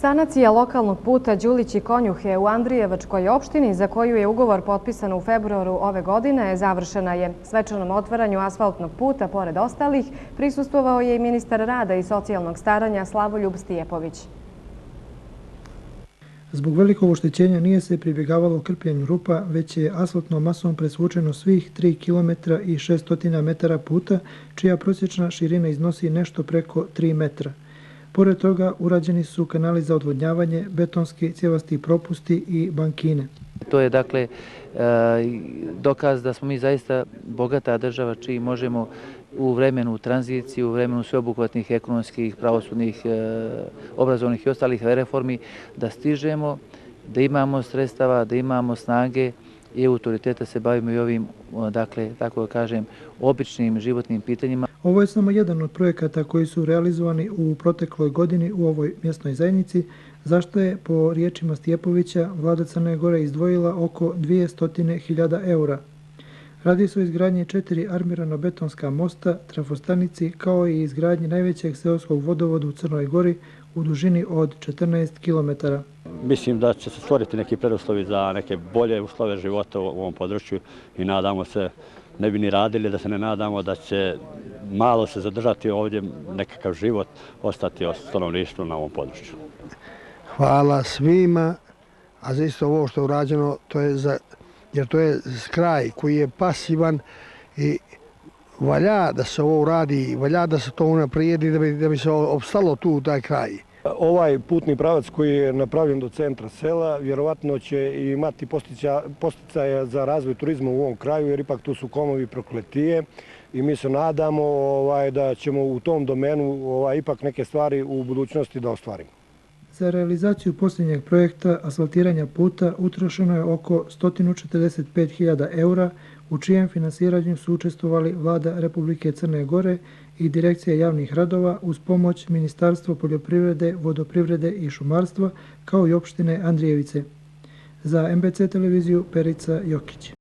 Sanacija lokalnog puta Đulići Konjuhe u Andrijevačkoj opštini, za koju je ugovor potpisan u februaru ove godine, završena je. Svečanom otvaranju asfaltnog puta, pored ostalih, prisustvovao je i ministar rada i socijalnog staranja Slavoljub Stijepović. Zbog velikog oštećenja nije se pribjegavalo krpljenju rupa, već je asfaltnom masom presvučeno svih 3 km i 600 metara puta, čija prosječna širina iznosi nešto preko 3 metra. Pored toga, urađeni su kanali za odvodnjavanje, betonski cjevasti propusti i bankine. To je dakle dokaz da smo mi zaista bogata država čiji možemo u vremenu tranzicije, u vremenu sveobuhvatnih ekonomskih, pravosudnih, obrazovnih i ostalih reformi da stižemo, da imamo sredstava, da imamo snage i autoriteta se bavimo i ovim, dakle, tako da kažem, običnim životnim pitanjima. Ovo je samo jedan od projekata koji su realizovani u protekloj godini u ovoj mjesnoj zajednici, zašto je, po riječima Stijepovića, vlada Crne Gore izdvojila oko 200.000 eura. Radi se o izgradnji 4 armirano-betonska mosta, trafostanici, kao i izgradnji najvećeg seoskog vodovoda u Crnoj Gori u dužini od 14 km. Mislim da će se stvoriti neki preduslovi za neke bolje uslove života u ovom području i nadamo se, ne bi ni radili da se ne nadamo da će malo se zadržati ovdje nekakav život, ostati stanovništvo na ovom području. Hvala svima, a za isto ovo što je urađeno, jer to je kraj koji je pasivan i valja da se ovo uradi, valja da se to unaprijedi da bi se opstalo tu taj kraj. Ovaj putni pravac koji je napravljen do centra sela vjerovatno će imati posticaja za razvoj turizma u ovom kraju, jer ipak tu su komovi Prokletije i mi se nadamo da ćemo u tom domenu ipak neke stvari u budućnosti da ostvarimo. Za realizaciju posljednjeg projekta asfaltiranja puta utrošeno je oko 145.000 eura, u čijem finansiranju su učestvovali Vlada Republike Crne Gore i Direkcija javnih radova uz pomoć Ministarstva poljoprivrede, vodoprivrede i šumarstva, kao i opštine Andrijevice. Za MBC televiziju Perica Jokić.